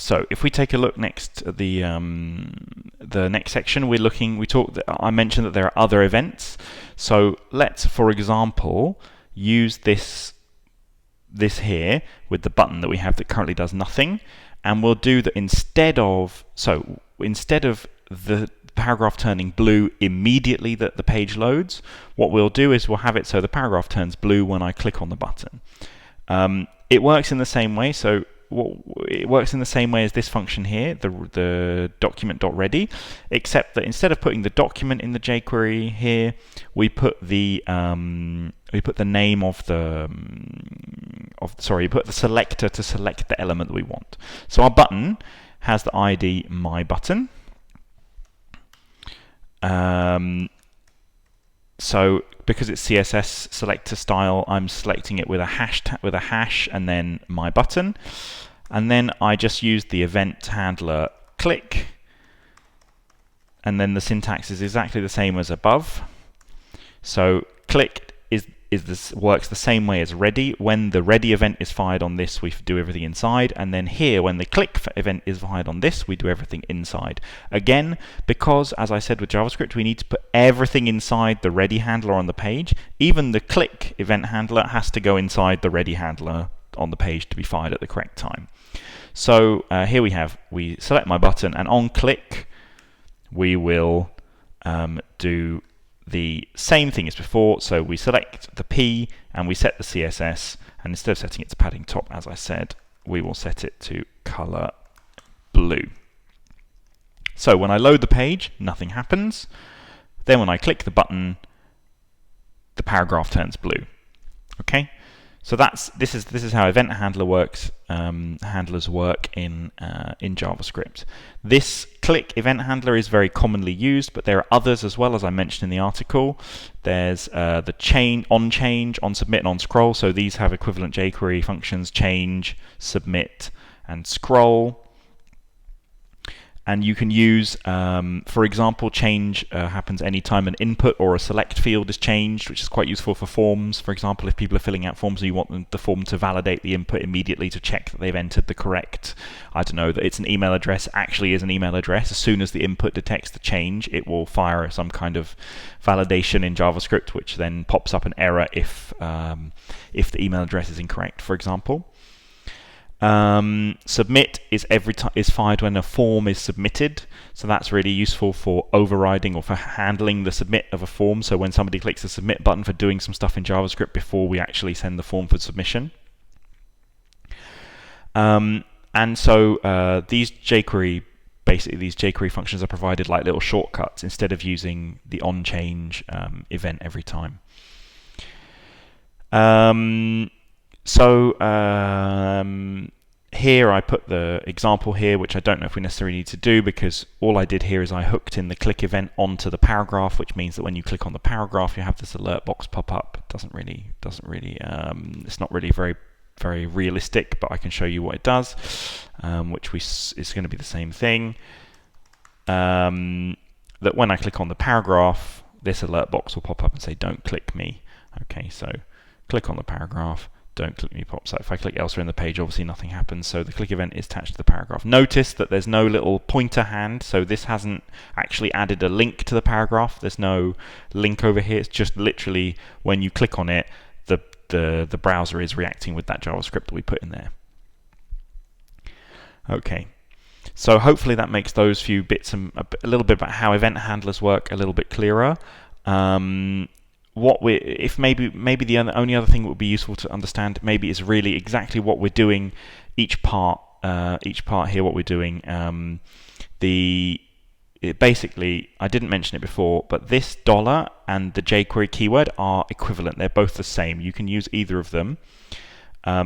So if we take a look next at the next section, I mentioned that there are other events. So let's, for example, use this here with the button that we have that currently does nothing, and we'll do that instead of the paragraph turning blue immediately that the page loads, what we'll do is we'll have it so the paragraph turns blue when I click on the button. It works in the same way. So it works in the same way as this function here, the document.ready, except that instead of putting the document in the jQuery here, we put the name of the put the selector to select the element that we want. So our button has the ID my button. So because it's CSS selector style, I'm selecting it with a hash and then my button, and then I just use the event handler click, and then the syntax is exactly the same as above. So click works the same way as ready. When the ready event is fired on this, we do everything inside, and then here, when the click event is fired on this, we do everything inside. Again, because as I said with JavaScript, we need to put everything inside the ready handler on the page. Even the click event handler has to go inside the ready handler on the page to be fired at the correct time. So here we select my button, and on click, we will do the same thing as before. So we select the P and we set the CSS, and instead of setting it to padding top, as I said, we will set it to color blue. So when I load the page, nothing happens. Then when I click the button, the paragraph turns blue. Okay, so this is how event handler works. Handlers work in JavaScript. This click event handler is very commonly used, but there are others as well, as I mentioned in the article. There's the on change, on submit, and on scroll. So these have equivalent jQuery functions: change, submit, and scroll. And you can use, for example, change happens anytime an input or a select field is changed, which is quite useful for forms. For example, if people are filling out forms and you want the form to validate the input immediately to check that they've entered the correct, I don't know, that it's an email address, actually is an email address. As soon as the input detects the change, it will fire some kind of validation in JavaScript, which then pops up an error if the email address is incorrect, for example. Submit is fired when a form is submitted, so that's really useful for overriding or for handling the submit of a form. So when somebody clicks the submit button for doing some stuff in JavaScript before we actually send the form for submission. And so these jQuery functions are provided like little shortcuts instead of using the on change event every time. Here I put the example here, which I don't know if we necessarily need to do, because all I did here is I hooked in the click event onto the paragraph, which means that when you click on the paragraph, you have this alert box pop up. It's not really very realistic, but I can show you what it does, which is going to be the same thing. That when I click on the paragraph, this alert box will pop up and say, "Don't click me." Okay, so click on the paragraph, don't click me pops up. If I click elsewhere in the page, obviously nothing happens, so the click event is attached to the paragraph. Notice that there's no little pointer hand, so this hasn't actually added a link to the paragraph. There's no link over here. It's just literally when you click on it, the browser is reacting with that JavaScript that we put in there. Okay, so hopefully that makes those few bits a little bit about how event handlers work a little bit clearer. Maybe the only other thing that would be useful to understand maybe is really exactly what we're doing, each part here, what we're doing. Basically, I didn't mention it before, but this $ and the jQuery keyword are equivalent. They're both the same. You can use either of them.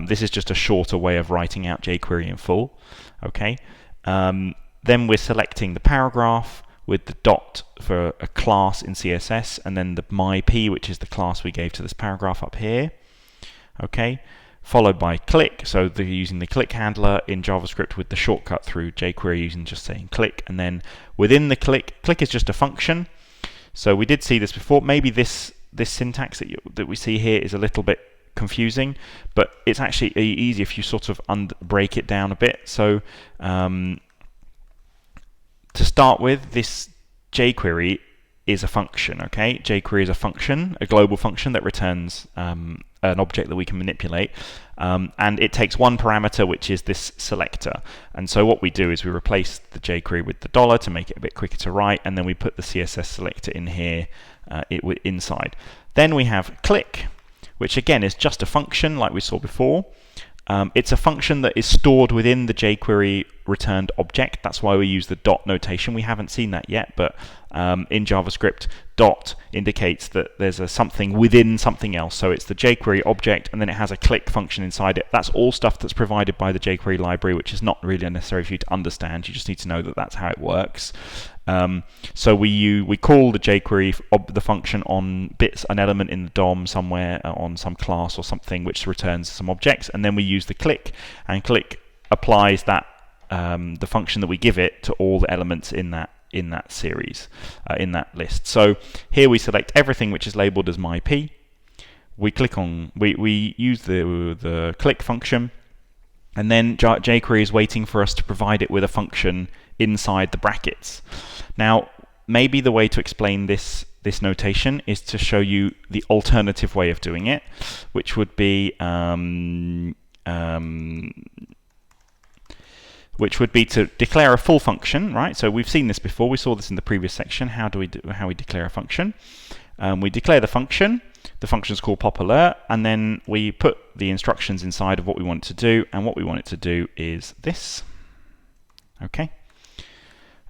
This is just a shorter way of writing out jQuery in full. Okay. Then we're selecting the paragraph with the dot for a class in CSS, and then the myp, which is the class we gave to this paragraph up here. Okay, followed by click, so they're using the click handler in JavaScript with the shortcut through jQuery using just saying click, and then within the click is just a function. So we did see this before. Maybe this syntax that we see here is a little bit confusing, but it's actually easy if you sort of break it down a bit. So to start with, this jQuery is a function, okay? jQuery is a function, a global function that returns an object that we can manipulate, and it takes one parameter, which is this selector. And so what we do is we replace the jQuery with the dollar to make it a bit quicker to write, and then we put the CSS selector in here inside. Then we have click, which again is just a function like we saw before. It's a function that is stored within the jQuery returned object. That's why we use the dot notation. We haven't seen that yet, but in JavaScript, dot indicates that there's a something within something else. So it's the jQuery object, and then it has a click function inside it. That's all stuff that's provided by the jQuery library, which is not really necessary for you to understand. You just need to know that that's how it works. So we call the jQuery the function on an element in the DOM somewhere on some class or something, which returns some objects, and then we use the click, and click applies that the function that we give it to all the elements in that series, in that list. So here we select everything which is labeled as myp. We click on we use the click function, and then jQuery is waiting for us to provide it with a function inside the brackets. Now, maybe the way to explain this notation is to show you the alternative way of doing it, which would be to declare a full function, right? So we've seen this before. We saw this in the previous section. How we declare a function? We declare the function. The function is called pop_alert, and then we put the instructions inside of what we want it to do. And what we want it to do is this. Okay.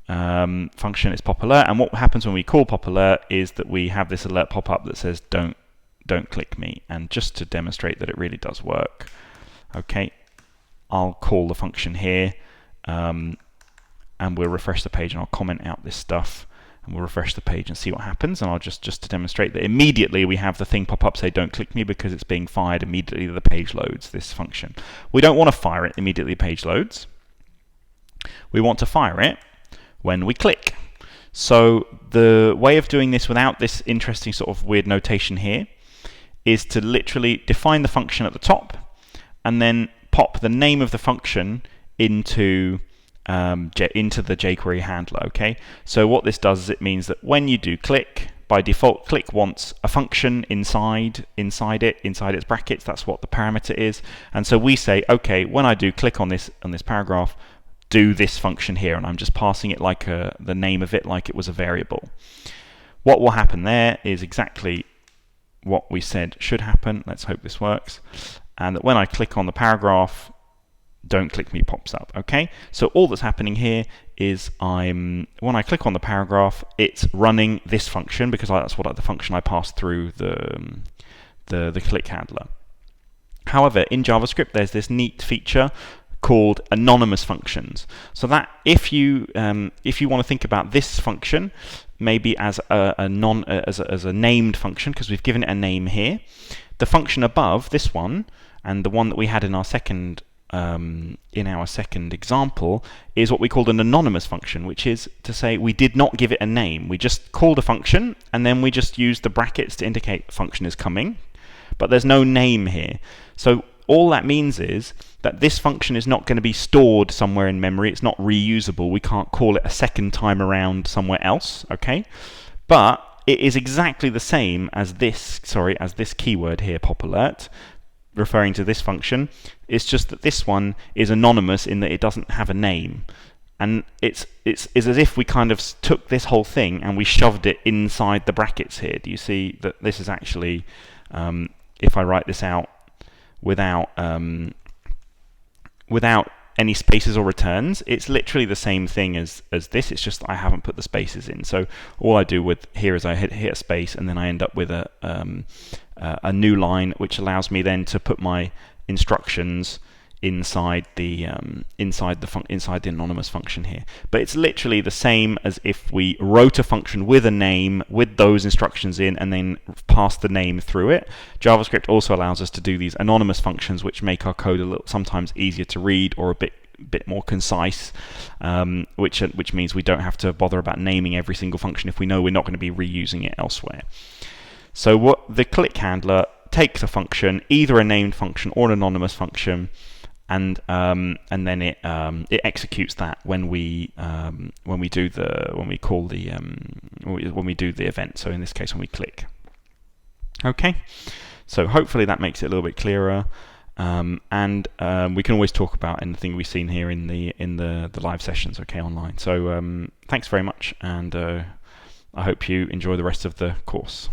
Function is pop_alert, and what happens when we call pop_alert is that we have this alert pop up that says don't click me. And just to demonstrate that it really does work, okay, I'll call the function here, and we'll refresh the page, and I'll comment out this stuff, and we'll refresh the page and see what happens. And I'll just to demonstrate that immediately we have the thing pop up say don't click me, because it's being fired immediately the page loads, this function. We don't want to fire it immediately the page loads. We want to fire it when we click. So the way of doing this without this interesting sort of weird notation here is to literally define the function at the top, and then pop the name of the function into the jQuery handler. Okay, so what this does is it means that when you do click, by default, click wants a function inside its brackets. That's what the parameter is. And so we say, okay, when I do click on this paragraph, do this function here, and I'm just passing it like the name of it like it was a variable. What will happen there is exactly what we said should happen. Let's hope this works. And that when I click on the paragraph, don't click me pops up. Okay, so all that's happening here is when I click on the paragraph, it's running this function, because that's what the function I passed through the click handler. However, in JavaScript there's this neat feature called anonymous functions. So that if you want to think about this function maybe as a named function, because we've given it a name here, the function above this one and the one that we had in our second example is what we called an anonymous function, which is to say we did not give it a name. We just called a function, and then we just used the brackets to indicate the function is coming, but there's no name here. So all that means is that this function is not going to be stored somewhere in memory. It's not reusable. We can't call it a second time around somewhere else, okay? But it is exactly the same as this keyword here, pop_alert, referring to this function. It's just that this one is anonymous in that it doesn't have a name. And it's as if we kind of took this whole thing and we shoved it inside the brackets here. Do you see that this is actually, if I write this out without any spaces or returns, it's literally the same thing as this. It's just that I haven't put the spaces in. So all I do with here is I hit a space, and then I end up with a new line, which allows me then to put my instructions inside the anonymous function here. But it's literally the same as if we wrote a function with a name with those instructions in and then passed the name through it. JavaScript also allows us to do these anonymous functions, which make our code a little sometimes easier to read or a bit more concise, which means we don't have to bother about naming every single function if we know we're not going to be reusing it elsewhere. So what the click handler takes a function, either a named function or an anonymous function, and then it executes that when we do the event. So in this case, when we click. Okay, so hopefully that makes it a little bit clearer. And we can always talk about anything we've seen here in the live sessions, okay, online. So thanks very much, and I hope you enjoy the rest of the course.